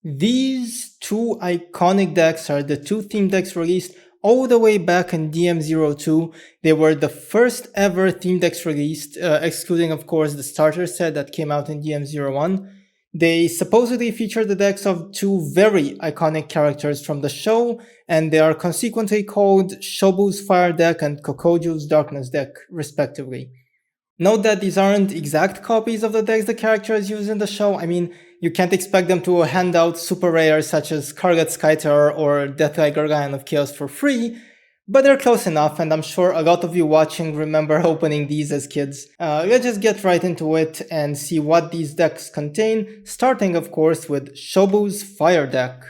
These two iconic decks are the two theme decks released all the way back in DM02. They were the first ever theme decks released, excluding of course the starter set that came out in DM01. They supposedly feature the decks of two very iconic characters from the show, and they are consequently called Shobu's Fire deck and Kokujo's Darkness deck, respectively. Note that these aren't exact copies of the decks the characters use in the show. I mean, you can't expect them to hand out super rares such as Scarlet Skyter or Deathlight Gargant of Chaos for free, but they're close enough, and I'm sure a lot of you watching remember opening these as kids. Let's just get right into it and see what these decks contain, starting of course with Shobu's Fire deck.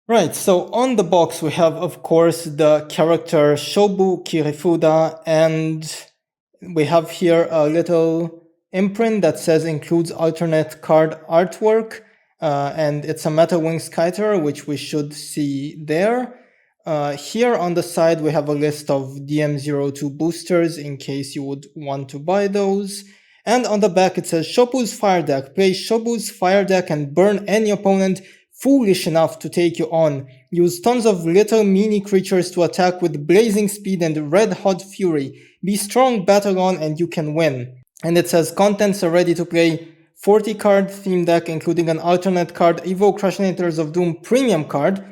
Right, so on the box we have of course the character Shobu Kirifuda, and we have here a little imprint that says includes alternate card artwork, and it's a Metal Wing Skyter, which we should see there. Here on the side we have a list of DM02 boosters in case you would want to buy those. And on the back it says Shobu's Fire deck. Play Shobu's Fire deck and burn any opponent foolish enough to take you on. Use tons of little mini creatures to attack with blazing speed and red hot fury. Be strong, battle on, and you can win. And it says contents are ready to play 40 card theme deck, including an alternate card Evoke Crushinators of Doom premium card,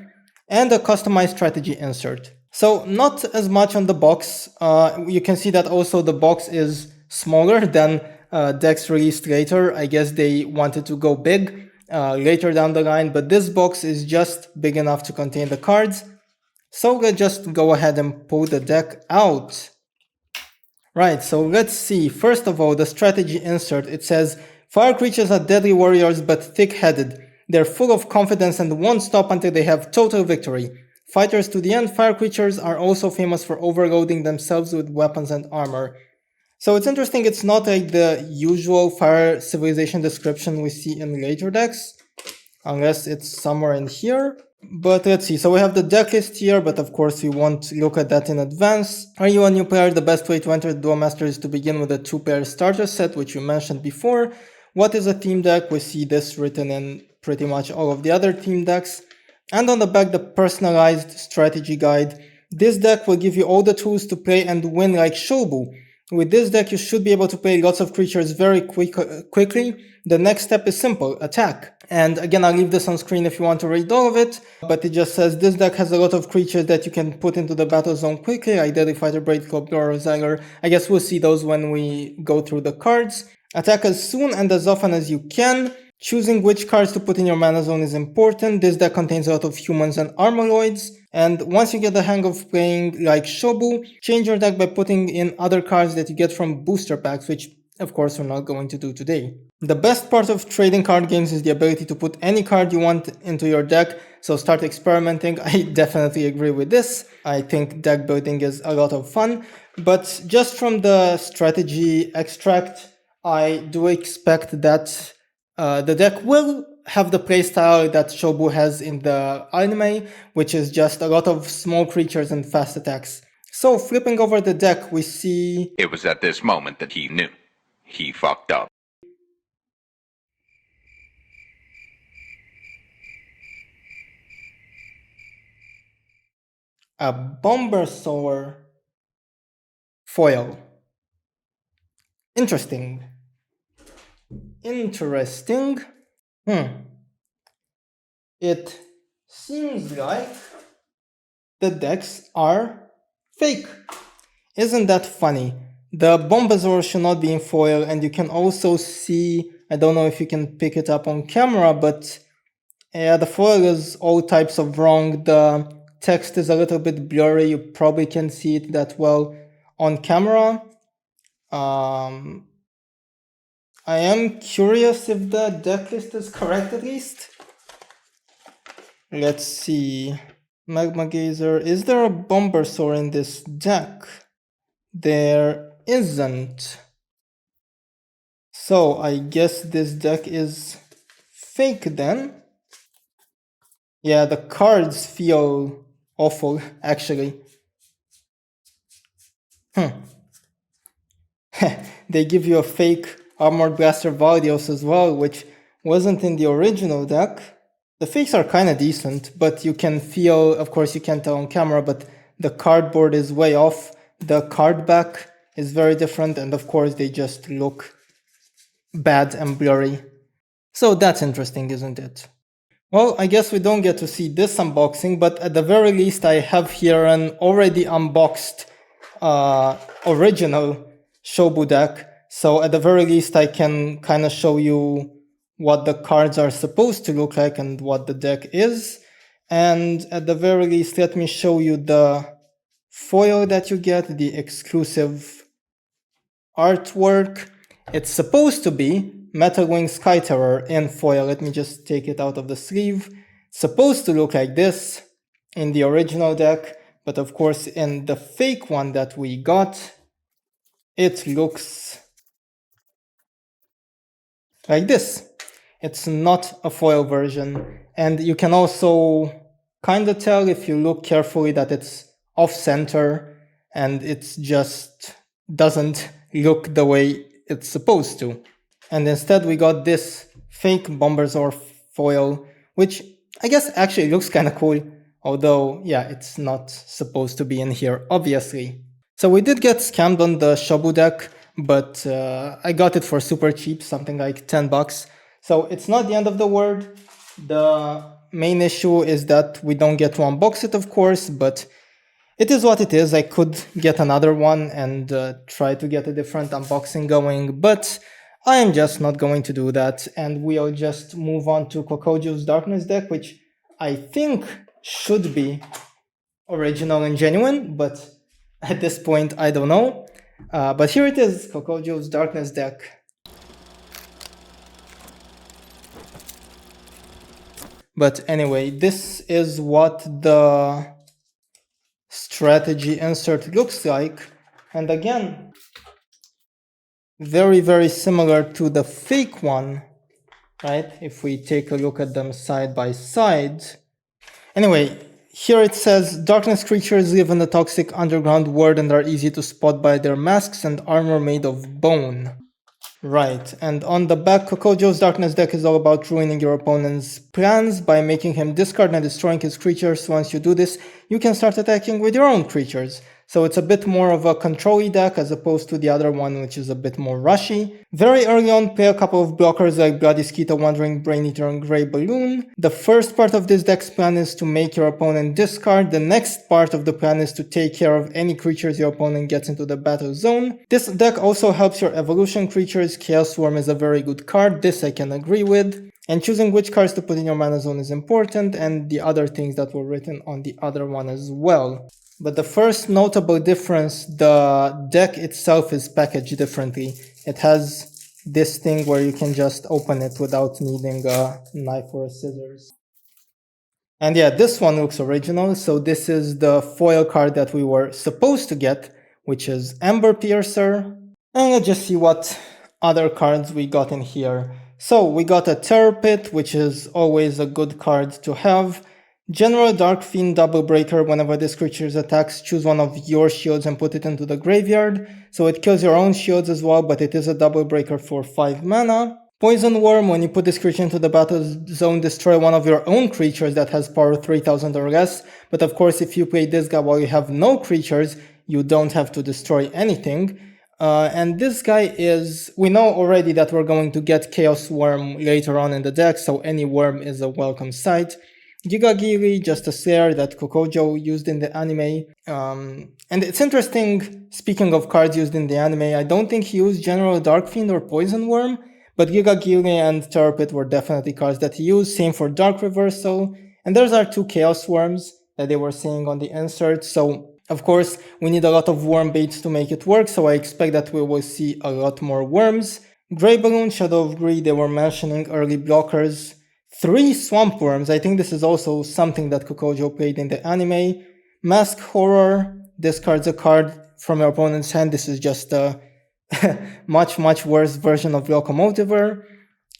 and a customized strategy insert. So not as much on the box. You can see that also the box is smaller than decks released later. I guess they wanted to go big later down the line, but this box is just big enough to contain the cards. So let's just go ahead and pull the deck out. Right, so let's see. First of all, the strategy insert. It says, fire creatures are deadly warriors but thick-headed. They're full of confidence and won't stop until they have total victory. Fighters to the end, fire creatures are also famous for overloading themselves with weapons and armor. So it's interesting, it's not like the usual Fire Civilization description we see in later decks, unless it's somewhere in here. But let's see, so we have the deck list here, but of course we won't look at that in advance. Are you a new player? The best way to enter Duel Masters is to begin with a 2-player starter set, which you mentioned before. What is a team deck? We see this written in pretty much all of the other team decks. And on the back, the personalized strategy guide. This deck will give you all the tools to play and win like Shobu. With this deck, you should be able to play lots of creatures very quickly. The next step is simple, attack. And again, I'll leave this on screen if you want to read all of it, but it just says this deck has a lot of creatures that you can put into the battle zone quickly, like Deadly Fighter, Braid Club, or Zyler. I guess we'll see those when we go through the cards. Attack as soon and as often as you can. Choosing which cards to put in your mana zone is important. This deck contains a lot of humans and armoroids. And once you get the hang of playing like Shobu, change your deck by putting in other cards that you get from booster packs, which of course we're not going to do today. The best part of trading card games is the ability to put any card you want into your deck, so start experimenting. I definitely agree with this. I think deck building is a lot of fun, but just from the strategy extract, I do expect that the deck will have the playstyle that Shobu has in the anime, which is just a lot of small creatures and fast attacks. So flipping over the deck, we see... It was at this moment that he knew. He fucked up. a Bombersaur foil. Interesting. Interesting. It seems like the decks are fake. Isn't that funny? The Bombersaur should not be in foil, and you can also see, I don't know if you can pick it up on camera, but yeah, the foil is all types of wrong. The text is a little bit blurry. You probably can't see it that well on camera. I am curious if the deck list is correct at least. Let's see. Magma Gazer. Is there a Bombersaur in this deck? There isn't. So I guess this deck is fake then. Yeah, the cards feel awful, actually. They give you a fake Armored Blaster Valdios as well, which wasn't in the original deck. The fakes are kind of decent, but you can feel, of course you can't tell on camera, but the cardboard is way off. The card back is very different, and of course they just look bad and blurry. So that's interesting, isn't it? Well, I guess we don't get to see this unboxing, but at the very least I have here an already unboxed original Shobu deck. So at the very least I can kind of show you what the cards are supposed to look like and what the deck is. And at the very least, let me show you the foil that you get, the exclusive artwork. It's supposed to be Metal Wing Sky Terror in foil. Let me just take it out of the sleeve. It's supposed to look like this in the original deck, but of course in the fake one that we got, it looks like this. It's not a foil version, and you can also kind of tell if you look carefully that it's off-center and it just doesn't look the way it's supposed to. And instead we got this fake Bomberzord foil, which I guess actually looks kind of cool, although yeah, it's not supposed to be in here, obviously. So we did get scammed on the Shobu deck, but I got it for super cheap, something like 10 bucks. So it's not the end of the world. The main issue is that we don't get to unbox it, of course, but it is what it is. I could get another one and try to get a different unboxing going, but I am just not going to do that, and we'll just move on to Kokujo's Darkness deck, which I think should be original and genuine, but at this point I don't know. But here it is, Kokujo's Darkness deck. But anyway, this is what the strategy insert looks like. And again, very, very similar to the fake one, right? If we take a look at them side by side. Anyway, here it says, darkness creatures live in the toxic underground world and are easy to spot by their masks and armor made of bone. Right, and on the back, Kokujo's Darkness deck is all about ruining your opponent's plans by making him discard and destroying his creatures. Once you do this, you can start attacking with your own creatures. So it's a bit more of a control-y deck as opposed to the other one, which is a bit more rushy. Very early on, play a couple of blockers like Bloody Skeeter, Wandering Brain Eater, and Grey Balloon. The first part of this deck's plan is to make your opponent discard. The next part of the plan is to take care of any creatures your opponent gets into the battle zone. This deck also helps your evolution creatures. Chaos Swarm is a very good card, this I can agree with. And choosing which cards to put in your mana zone is important, and the other things that were written on the other one as well. But the first notable difference, the deck itself is packaged differently. It has this thing where you can just open it without needing a knife or a scissors. And yeah, this one looks original. So this is the foil card that we were supposed to get, which is Ember Piercer. And let's just see what other cards we got in here. So we got a Terror Pit, which is always a good card to have. General Dark Fiend Double Breaker. Whenever this creature attacks, choose one of your shields and put it into the graveyard. So it kills your own shields as well, but it is a double breaker for 5 mana. Poison Worm. When you put this creature into the battle zone, destroy one of your own creatures that has power 3000 or less. But of course, if you play this guy while you have no creatures, you don't have to destroy anything. And this guy is, we know already that we're going to get Chaos Worm later on in the deck, so any worm is a welcome sight. Gigagiri, just a Slayer that Kokujo used in the anime. And it's interesting, speaking of cards used in the anime, I don't think he used General Dark Fiend or Poison Worm, but Gigagiri and Terror Pit were definitely cards that he used, same for Dark Reversal. And there's our 2 Chaos Worms that they were saying on the insert, so of course we need a lot of worm baits to make it work, so I expect that we will see a lot more worms. Grey Balloon, Shadow of Greed, they were mentioning early blockers. 3 Swamp Worms, I think this is also something that Kokujo played in the anime. Mask Horror, discards a card from your opponent's hand. This is just a much worse version of Locomotiver.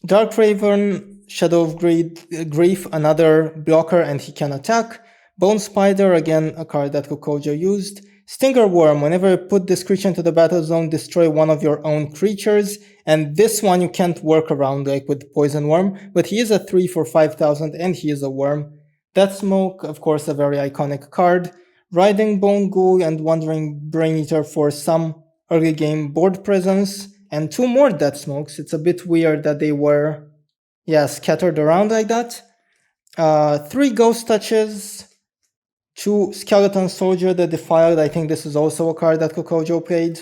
Dark Raven, Shadow of Greed, Grief, another blocker and he can attack. Bone Spider, again a card that Kokujo used. Stinger Worm, whenever you put this creature into the battle zone, destroy one of your own creatures. And this one you can't work around like with Poison Worm, but he is a 3 for 5,000 and he is a worm. Death Smoke, of course, a very iconic card. Riding Bone Ghoul and Wandering Brain Eater for some early game board presence. And 2 more Death Smokes. It's a bit weird that they were, scattered around like that. 3 Ghost Touches. 2 Skeleton Soldier the Defiled. I think this is also a card that Kokujo played.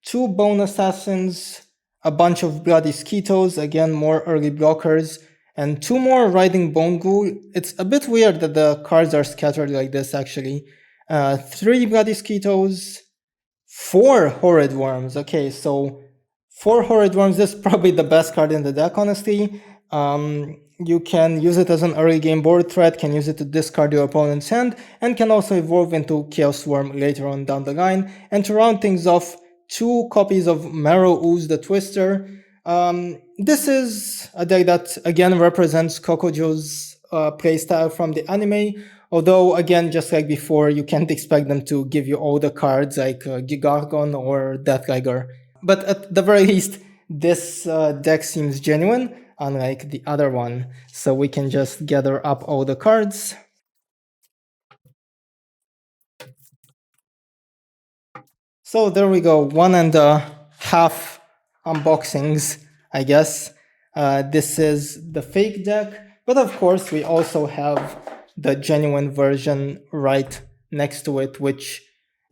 2 Bone Assassins. A bunch of Bloody Skeetos. Again, more early blockers. And 2 more Riding Bone Ghoul. It's a bit weird that the cards are scattered like this, actually. 3 Bloody Skeetos. 4 Horrid Worms. Okay, so 4 Horrid Worms. This is probably the best card in the deck, honestly. You can use it as an early game board threat, can use it to discard your opponent's hand, and can also evolve into Chaos Worm later on down the line. And to round things off, 2 copies of Marrow Ooze the Twister. This is a deck that again represents Kokujo's playstyle from the anime, although again, just like before, you can't expect them to give you all the cards like Gigargon or Death Liger. But at the very least, this deck seems genuine, unlike the other one. So we can just gather up all the cards. So there we go, 1.5 unboxings, I guess. This is the fake deck, but of course we also have the genuine version right next to it, which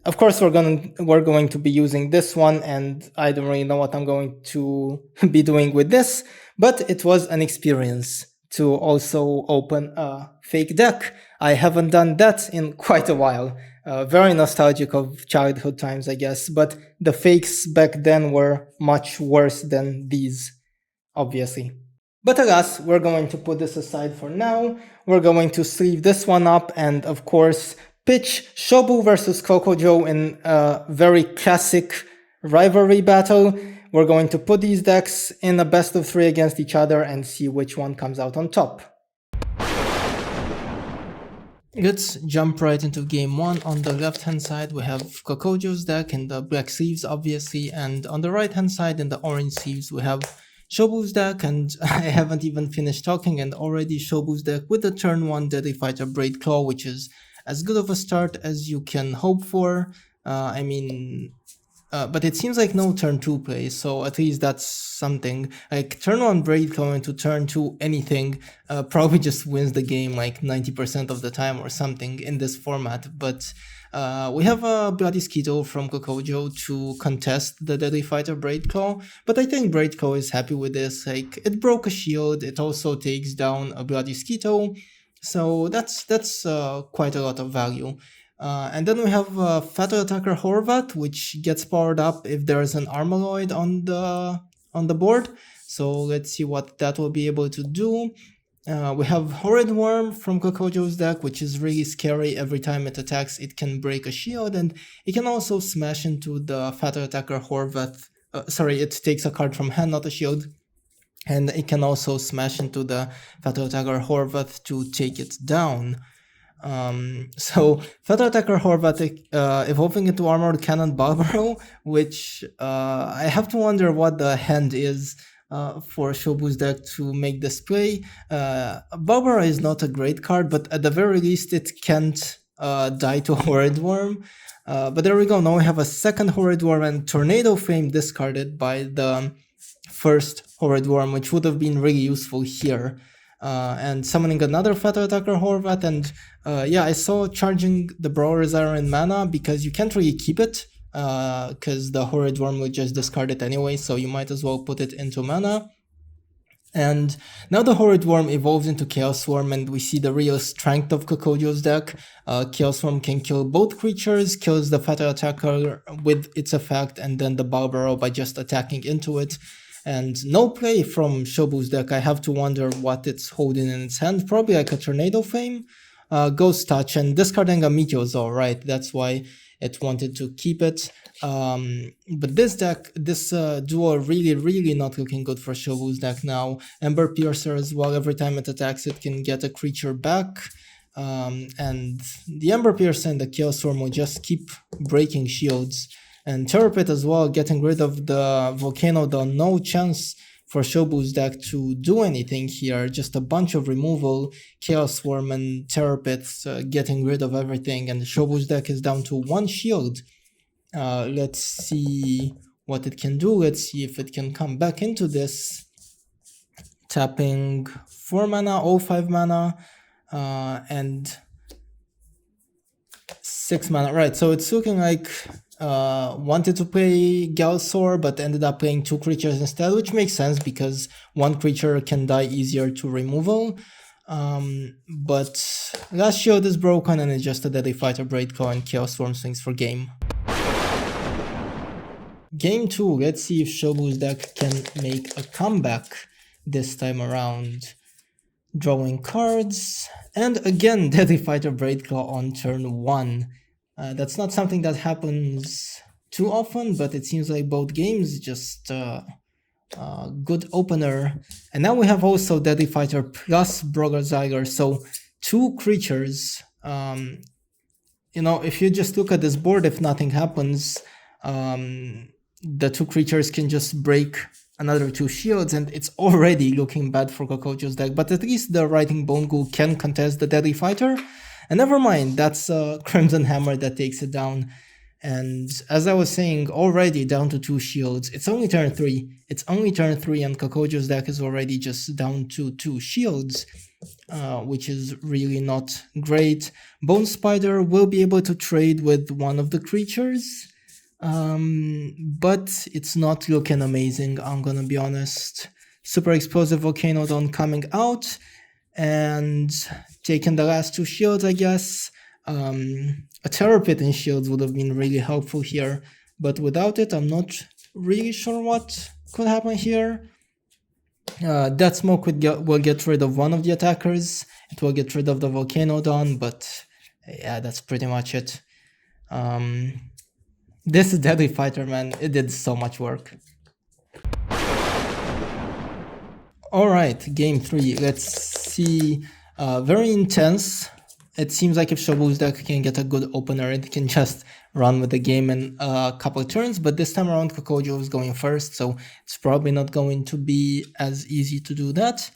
of course we're going to be using this one, and I don't really know what I'm going to be doing with this, but it was an experience to also open a fake deck. I haven't done that in quite a while. Very nostalgic of childhood times, I guess, but the fakes back then were much worse than these, obviously. But alas, we're going to put this aside for now. We're going to sleeve this one up and, of course, pitch Shobu versus Kokujo in a very classic rivalry battle. We're going to put these decks in a best of 3 against each other and see which one comes out on top. Let's jump right into game 1. On the left hand side we have Kokujo's deck in the black sleeves, obviously, and on the right hand side in the orange sleeves we have Shobu's deck, and I haven't even finished talking and already Shobu's deck with the turn 1 Deadly Fighter Braid Claw, which is as good of a start as you can hope for. But it seems like no turn 2 play, so at least that's something. Like turn 1 Braid Claw into turn 2 anything probably just wins the game like 90% of the time or something in this format. But we have a Bloody Skeeto from Kokujo to contest the Deadly Fighter Braid Claw, but I think Braid Claw is happy with this. Like, it broke a shield, it also takes down a Bloody Skeeto, so that's quite a lot of value. And then we have Fatal Attacker Horvat, which gets powered up if there's an Armaloid on the board. So let's see what that will be able to do. We have Horrid Worm from Kokujo's deck, which is really scary. Every time it attacks, it can break a shield, and it can also smash into the Fatal Attacker Horvat. It takes a card from hand, not a shield. And it can also smash into the Fatal Attacker Horvat to take it down. So Fatal Attacker Horvat evolving into Armored Cannon Barbaro, which I have to wonder what the hand is for Shobu's deck to make this play. Barbaro is not a great card, but at the very least it can't die to Horrid Worm. But there we go, now we have a second Horrid Worm and Tornado Flame discarded by the first Horrid Worm, which would have been really useful here. And summoning another Fatal Attacker Horvat, and I saw charging the Brawler's Iron mana because you can't really keep it, because the Horrid Worm will just discard it anyway, so you might as well put it into mana. And now the Horrid Worm evolves into Chaos Worm, and we see the real strength of Kokujo's deck. Chaos Worm can kill both creatures, kills the Fatal Attacker with its effect, and then the Barbaro by just attacking into it. And no play from Shobu's deck. I have to wonder what it's holding in its hand. Probably like a Tornado Flame, Ghost Touch, and discarding a Meteosaur, right? That's why it wanted to keep it. But this deck, this duo really not looking good for Shobu's deck now. Ember Piercer as well. Every time it attacks, it can get a creature back. and the Ember Piercer and the Chaos Storm will just keep breaking shields. And Terror Pit as well, getting rid of the Volcano Dawn. No chance for Shobu's deck to do anything here. Just a bunch of removal, Chaos Swarm and Terror Pits getting rid of everything. And Shobu's deck is down to 1 shield. Let's see what it can do. Let's see if it can come back into this. Tapping 4 mana, 5 mana, and 6 mana. Right, so it's looking like wanted to play Galsor, but ended up playing 2 creatures instead, which makes sense because 1 creature can die easier to removal. But last shield is broken and it's just a Deadly Fighter, Braidclaw, and Chaos Storm swings for game. Game 2, let's see if Shobu's deck can make a comeback this time around. Drawing cards, and again Deadly Fighter Braidclaw on turn 1. That's not something that happens too often, but it seems like both games just good opener. And now we have also Deadly Fighter plus Brogazailer, so 2 creatures. If you just look at this board, if nothing happens, the 2 creatures can just break another 2 shields, and it's already looking bad for Kokujo's deck, but at least the Writing Bone Ghoul can contest the Deadly Fighter, and never mind, that's Crimson Hammer that takes it down. And as I was saying, already down to 2 shields. It's only turn 3, and Kokujo's deck is already just down to 2 shields, which is really not great. Bone Spider will be able to trade with one of the creatures, but it's not looking amazing, I'm gonna be honest. Super Explosive Volcano Dawn coming out and taking the last 2 shields, I guess. A Terror Pit in shields would have been really helpful here, but without it, I'm not really sure what could happen here. That Smoke will get rid of one of the attackers. It will get rid of the Volcano Dawn, but yeah, that's pretty much it. This is Deadly Fighter, man. It did so much work. Alright, game 3. Let's see. Very intense. It seems like if Shobu's deck can get a good opener, it can just run with the game in a couple of turns, but this time around Kokujo is going first, so it's probably not going to be as easy to do that.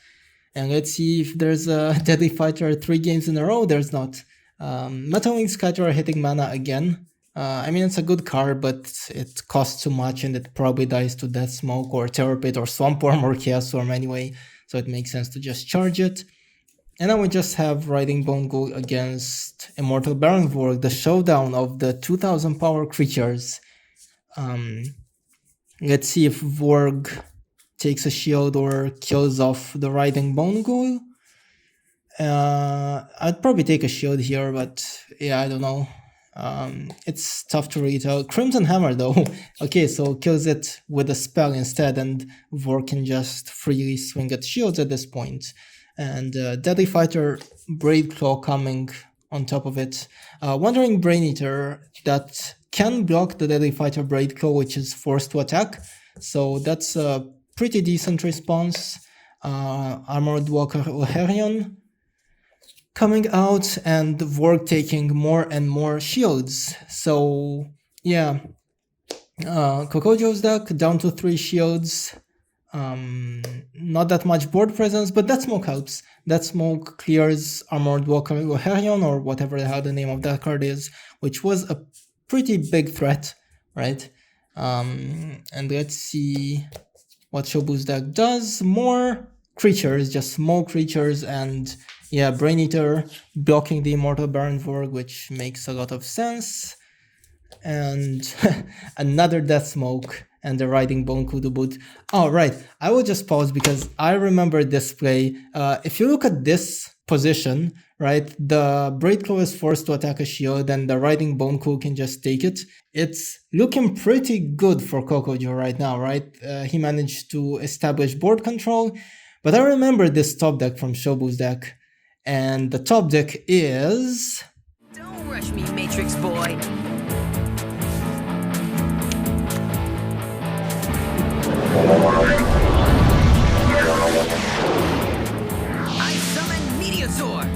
And let's see if there's a Deadly Fighter 3 games in a row. There's not. Metal Wing Scatterer hitting mana again. I mean, it's a good card, but it costs too much and it probably dies to Death Smoke or Terror Pit or Swamp Worm or Chaos Storm anyway, so it makes sense to just charge it. And then we just have Writing Bone Ghoul against Immortal Baronvorg, the showdown of the 2000 power creatures. Let's see if Vorg takes a shield or kills off the Writing Bone Ghoul. I'd probably take a shield here, but yeah, I don't know. It's tough to really tell. Crimson Hammer though, okay, so kills it with a spell instead, and Vorg can just freely swing at shields at this point. And Deadly Fighter Braidclaw coming on top of it. Wandering Brain Eater that can block the Deadly Fighter Braidclaw, which is forced to attack, so that's a pretty decent response. Armored Walker Oharion coming out, and Vorg taking more and more shields. So yeah, Kokujo's deck down to 3 shields. Not that much board presence, but that smoke helps. That smoke clears Armored Walker Oharion, or whatever the hell the name of that card is, which was a pretty big threat, right? And let's see what Shobu's deck does. More creatures, just small creatures, and yeah, Brain Eater blocking the Immortal Baronvorg, which makes a lot of sense. And another Death Smoke and the Writing Bone Ghoul to boot. Oh, right. I will just pause because I remember this play. If you look at this position, right, the Braidclaw is forced to attack a shield and the Writing Bone Ghoul can just take it. It's looking pretty good for Kokujo right now, right? He managed to establish board control. But I remember this top deck from Shobu's deck. And the top deck is... Don't rush me, Matrix boy. I summon Meteosaur.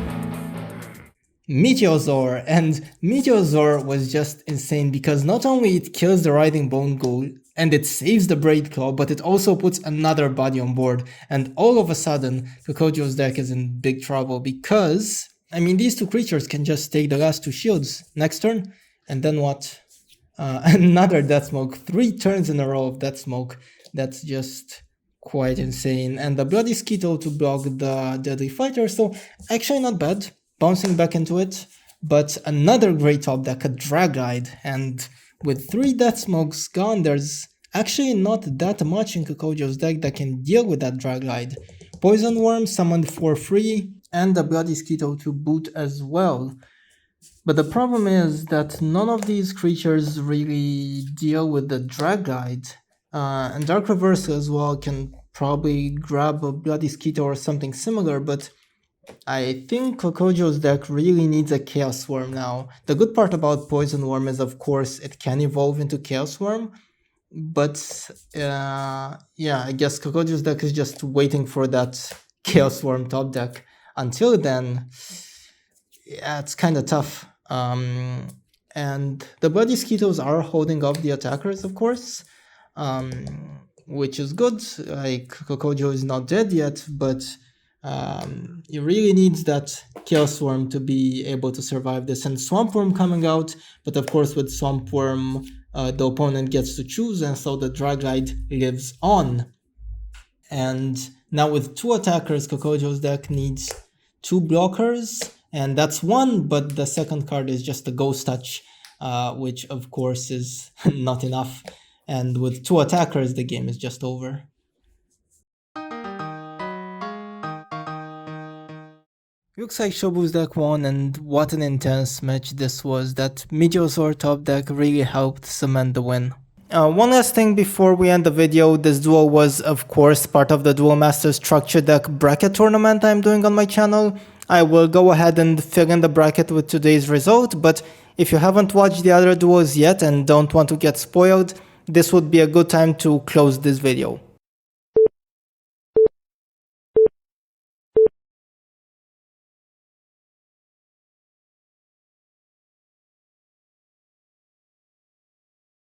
Meteosaur, and Meteosaur was just insane because not only it kills the Riding Bone Ghoul and it saves the Braid Claw, but it also puts another body on board, and all of a sudden Kokujo's deck is in big trouble because, I mean, these two creatures can just take the last two shields next turn, and then what? Another Death Smoke, 3 turns in a row of Death Smoke. That's just quite insane. And the Bloody Skeetle to block the Deadly Fighter, so actually not bad. Bouncing back into it, but another great top deck, a Drag Ride, and with 3 Death Smokes gone, there's actually not that much in Kokujo's deck that can deal with that Drag Ride. Poison Worm summoned for free, and the Bloody Skeetle to boot as well. But the problem is that none of these creatures really deal with the Drag Ride, and Dark Reversal as well can probably grab a Bloody Skeetle or something similar, but I think Kokujo's deck really needs a Chaos Worm now. The good part about Poison Worm is, of course, it can evolve into Chaos Worm, but yeah, I guess Kokujo's deck is just waiting for that Chaos Worm top deck. Until then, yeah, it's kind of tough. And the Bloody Skeetles are holding off the attackers, of course, which is good. Like, Kokujo is not dead yet, but it really needs that Chaos Worm to be able to survive this, and Swamp Worm coming out, but of course with Swamp Worm the opponent gets to choose, and so the Drag Ride lives on. And now with 2 attackers, Kokujo's deck needs 2 blockers, and that's 1, but the second card is just a Ghost Touch, which of course is not enough, and with 2 attackers the game is just over. Looks like Shobu's deck won, and what an intense match this was. That Meteosaur top deck really helped cement the win. One last thing before we end the video, this duel was of course part of the Duel Masters structure deck bracket tournament I'm doing on my channel. I will go ahead and fill in the bracket with today's result, but if you haven't watched the other duels yet and don't want to get spoiled, this would be a good time to close this video.